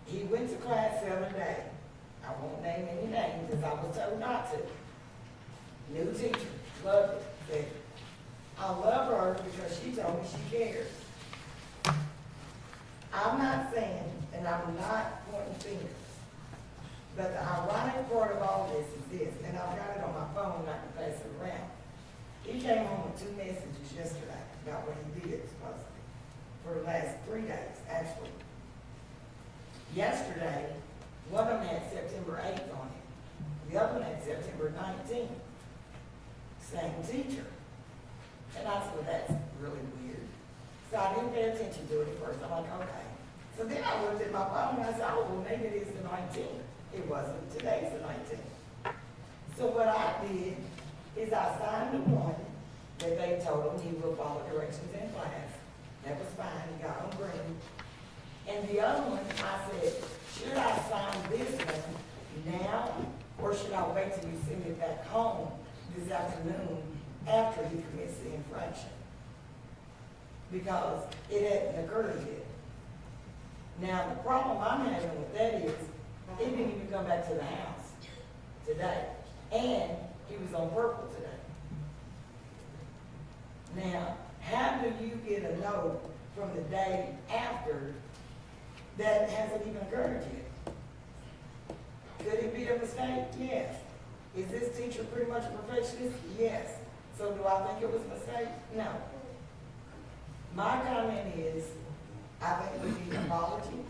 He went to class the other day. I won't name any names because I was told not to. New teacher, loved it. Said, I love her because she told me she cares. I'm not saying, and I'm not pointing fingers, but the ironic part of all this is this, and I've got it on my phone and I can pass it around. He came home with 2 messages yesterday about what he did supposedly for the last 3 days, actually. Yesterday, one of them had September 8th on it. The other one had September 19th. Same teacher. And I said, well, that's really weird. So I didn't pay attention to it at first. I'm like, okay. So then I looked at my phone and I said, oh, well, maybe it is the 19th. It wasn't. Today's the 19th. So what I did is I signed the one that they told him he will follow directions in class. That was fine. He got on green. And the other one, I said, should I sign this one now, or should I wait till you send it back home this afternoon after he commits the infraction? Because it hadn't occurred yet. Now, the problem I'm having with that is, it didn't even come back to the house today. And he was on purple today. Now, how do you get a note from the day after that hasn't even occurred yet? Could it be a mistake? Yes. Is this teacher pretty much a perfectionist? Yes. So do I think it was a mistake? No. My comment is, I think we need an apology.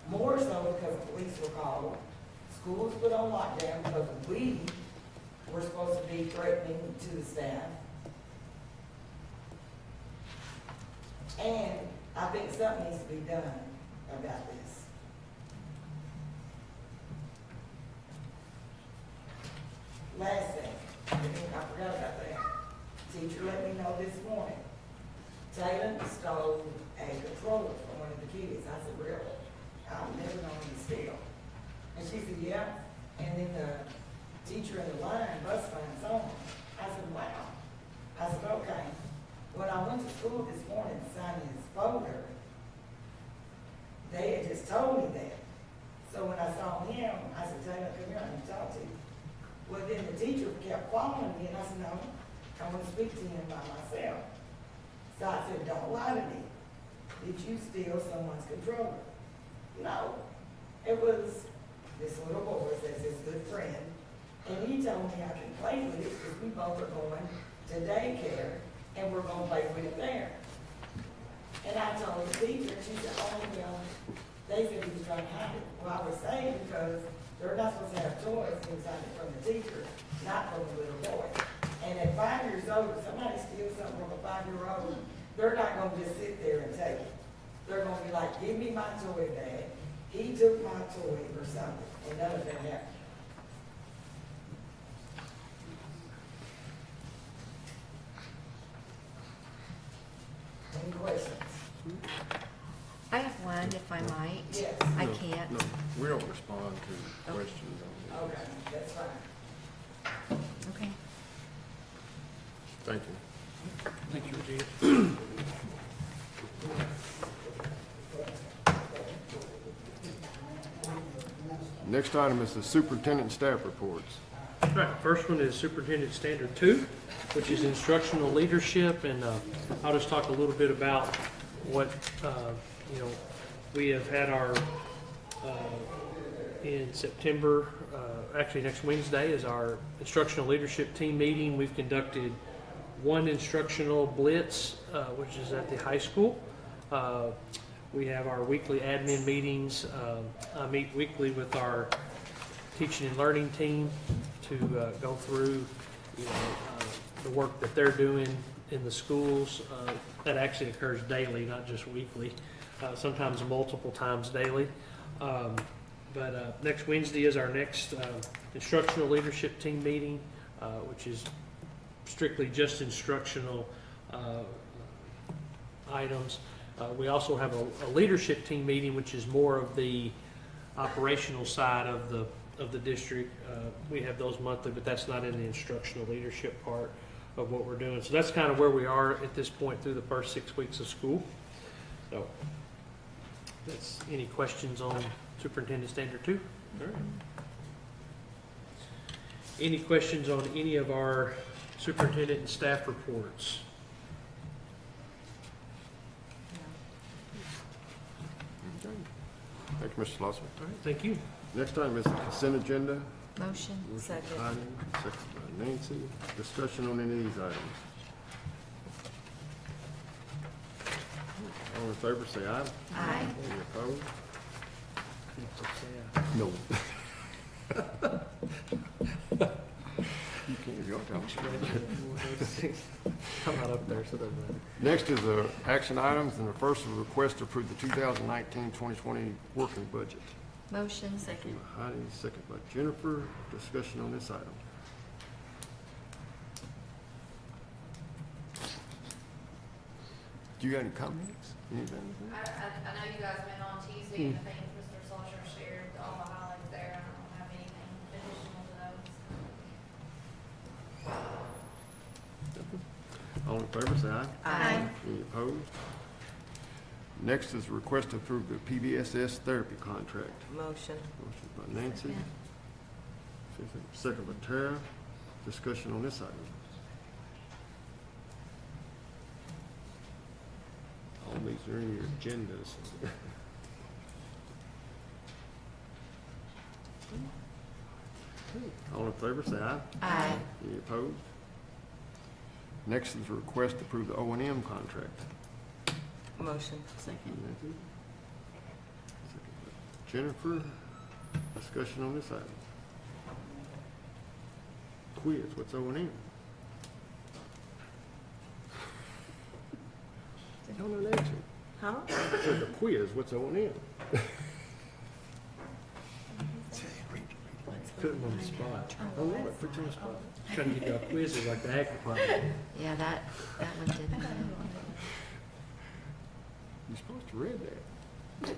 More so because police were called, schools put on lockdown because we were supposed to be threatening to the staff. And I think something needs to be done about this. Last thing, I forgot about that. Teacher let me know this morning. Taylor stole a controller from one of the kids. I said, really? I've never known him to steal. And she said, yeah. And then the teacher in the line, bus line, saw him. I said, wow. I said, okay. When I went to school this morning to sign his folder, they had just told me that. So when I saw him, I said, Taylor, come here, I need to talk to you. Well, then the teacher kept following me, and I said, no, I want to speak to him by myself. So I said, don't lie to me. Did you steal someone's controller? No. It was this little boy that's his good friend, and he told me I can play with it because we both are going to daycare, and we're going to play with it there. And I told the teacher, and she said, oh, well, they said he was trying to hide it. Well, I was saying because they're not supposed to have toys inside it from the teacher, not from the little boy. And at 5 years old, if somebody steals something from a 5-year-old, they're not going to just sit there and take it. They're going to be like, give me my toy, Dad. He took my toy or something, and none of that happened. Any questions? I have one, if I might. Yes. I No, can't. No, we don't respond to questions on this. Okay, that's fine. Okay. Thank you. Thank you, Regina. Next item is the superintendent staff reports. All right, first one is Superintendent Standard 2, which is instructional leadership, and I'll just talk a little bit about what, we have had our, in September, actually next Wednesday is our instructional leadership team meeting. We've conducted one instructional blitz, which is at the high school. We have our weekly admin meetings. I meet weekly with our teaching and learning team to go through, the work that they're doing in the schools. That actually occurs daily, not just weekly, sometimes multiple times daily. But next Wednesday is our next instructional leadership team meeting, which is strictly just instructional items. We also have a leadership team meeting, which is more of the operational side of the district. We have those monthly, but that's not in the instructional leadership part of what we're doing. So that's kind of where we are at this point through the first 6 weeks of school. So that's any questions on Superintendent Standard 2? All right. Any questions on any of our superintendent and staff reports? Thank you, Mr. Slauson. All right, thank you. Next item is the consent agenda. Motion. Motion by Heidi, second by Nancy. Discussion on any of these items. All in favor, say aye. Aye. Any opposed? No. You can't, you don't tell me. I'm not up there, so it doesn't matter. Next is the action items, and the first is a request to approve the 2019-2020 working budget. Motion. Second. Heidi, second by Jennifer. Discussion on this item. Do you got any comments? Anything? I know you guys met on Tuesday, and I think Mr. Salter shared all the highlights there. I don't have anything additional to those. All in favor, say aye. Aye. Any opposed? Next is a request to approve the PBSS therapy contract. Motion. Motion by Nancy. Second by Tara. Discussion on this item. All these are in your agendas. All in favor, say aye. Aye. Any opposed? Next is a request to approve the O&M contract. Motion. Second. Nancy. Second by Jennifer. Discussion on this item. Quiz, what's O&M? Don't know the answer. Huh? There's a quiz, what's O&M? Put them on the spot. Oh, Lord, put you on the spot. Trying to give you a quiz is like the hacker problem. Yeah, that one didn't. You're supposed to read that.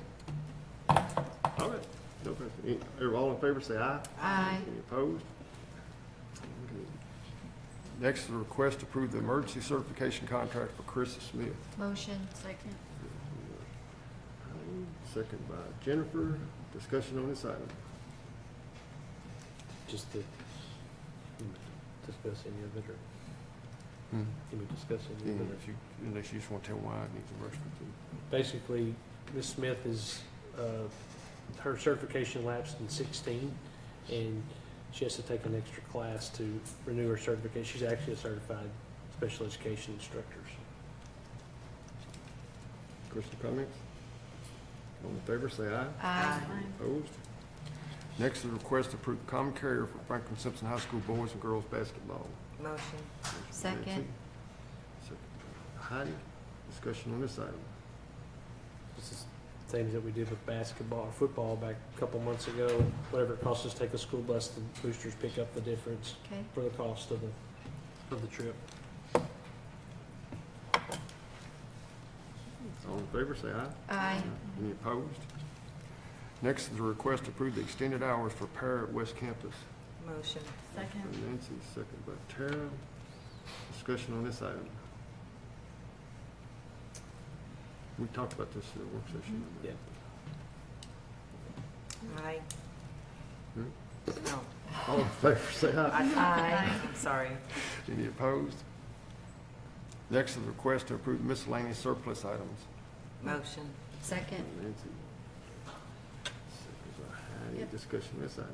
All right. No question. All in favor, say aye. Aye. Any opposed? Okay. Next is a request to approve the emergency certification contract for Chris Smith. Motion. Second. Second by Jennifer. Discussion on this item. Just to discuss any of it, or can we discuss any of it? Unless you just want to tell why it needs a rush to. Basically, Ms. Smith is, her certification lapsed in 16, and she has to take an extra class to renew her certification. She's actually a certified special education instructor. Questions, comments? All in favor, say aye. Aye. Opposed? Next is a request to approve the common carrier for Franklin Simpson High School boys and girls basketball. Motion. Second. Second by Heidi. Discussion on this item. This is things that we did with basketball or football back a couple months ago. Whatever it costs us to take a school bus, the boosters pick up the difference Okay. for the cost of the trip. All in favor, say aye. Aye. Any opposed? Next is a request to approve the extended hours for para at West Campus. Motion. Second. By Nancy, second by Tara. Discussion on this item. We talked about this in the work session. Yeah. Aye. Hmm? No. All in favor, say aye. Aye. I'm sorry. Any opposed? Next is a request to approve miscellaneous surplus items. Motion. Second. Nancy. Second by Heidi. Discussion on this item.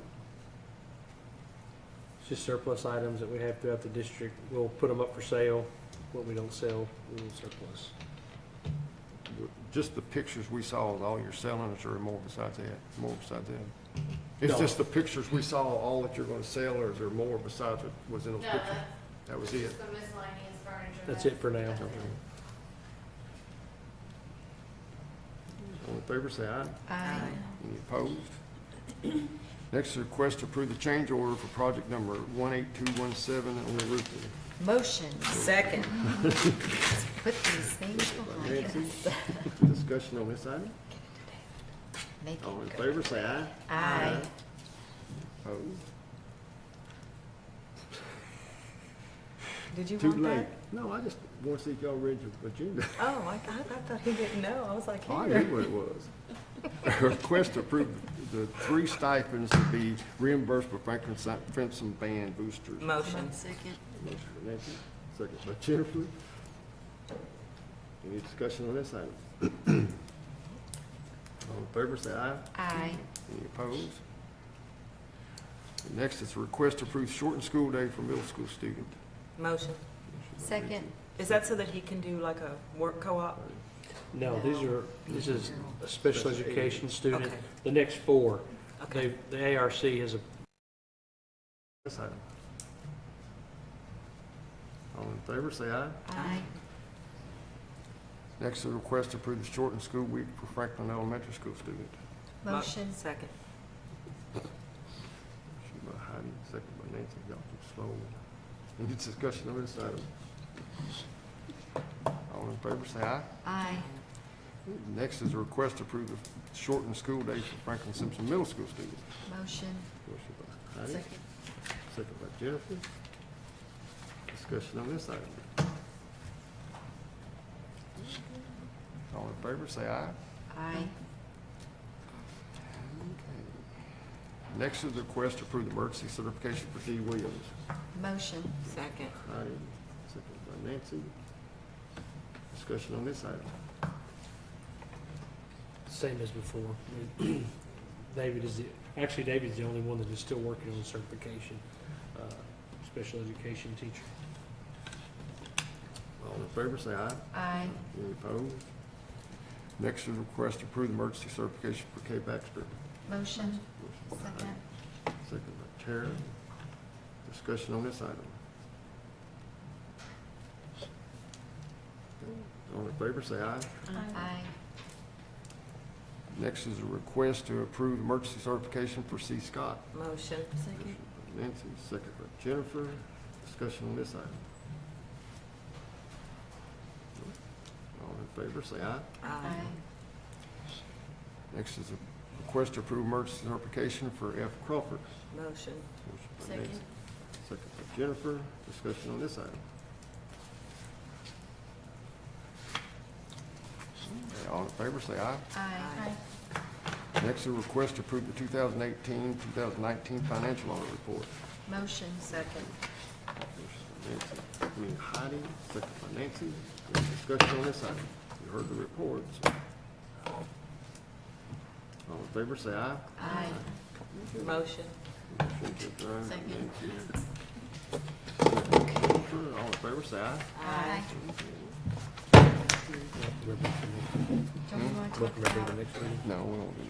It's just surplus items that we have throughout the district. We'll put them up for sale. What we don't sell, we will surplus. Just the pictures we saw, all you're selling, is there more besides that? More besides that? It's No. just the pictures we saw, all that you're gonna sell, or is there more besides what was in those No, pictures? That was it? just the miscellaneous furniture. That's it for now. That's it. All in favor, say aye. Aye. Any opposed? Next is a request to approve the change order for project number 18217 on the roofing. Motion. Second. Put these things behind Nancy, us. discussion on this item? Make it All in good. favor, say aye. Aye. Opposed? Did you Too want late. that? No, I just want to see if y'all read your agenda. Oh, I thought he didn't know. I was like, Oh, I here. knew what it was. A request to approve the 3 stipends to be reimbursed for Franklin Simpson band boosters. Motion. Second. Motion by Nancy, second by Jennifer. Any discussion on this item? All in favor, say aye. Aye. Any opposed? Next is a request to approve shortened school day for middle school student. Motion. Second. Is that so that he can do like a work co-op? No, this is a special education student. Okay. The next 4, Okay. the ARC has a, This item. All in favor, say aye. Aye. Next is a request to approve the shortened school week for Franklin Elementary School student. Motion. Second. Motion by Heidi, second by Nancy. Y'all too slow. Any discussion on this item? All in favor, say aye. Aye. Next is a request to approve the shortened school day for Franklin Simpson Middle School students. Motion. Motion by Heidi, Second. second by Jennifer. Discussion on this item. All in favor, say aye. Aye. Okay. Next is a request to approve the emergency certification for Dee Williams. Motion. Second. Heidi, second by Nancy. Discussion on this item. same as before. David's the only one that is still working on the certification, special education teacher. All in favor, say aye. Aye. Any opposed? Next is a request to approve the emergency certification for Kay Baxter. Motion. Motion by Second. Heidi, second by Tara. Discussion on this item. All in favor, say aye. Aye. Next is a request to approve emergency certification for C. Scott. Motion. Second. Nancy, second by Jennifer. Discussion on this item. All in favor, say aye. Aye. Next is a request to approve emergency certification for F. Crawford. Motion. Motion by Second. Nancy, second by Jennifer. Discussion on this item. Okay, all in favor, say aye. Aye. Next is a request to approve the 2018-2019 financial audit report. Motion. Second. Motion by Heidi, second by Nancy. Any discussion on this item? You heard the reports. All in favor, say aye. Aye. Motion. Motion to adjourn. Second. Nancy. All in favor, say aye. Aye. Don't we want to talk Remember about, the next meeting? No, we don't do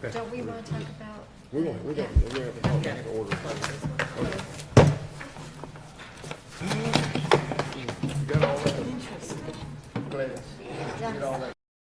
no. don't we want to talk about? We're going to have to order.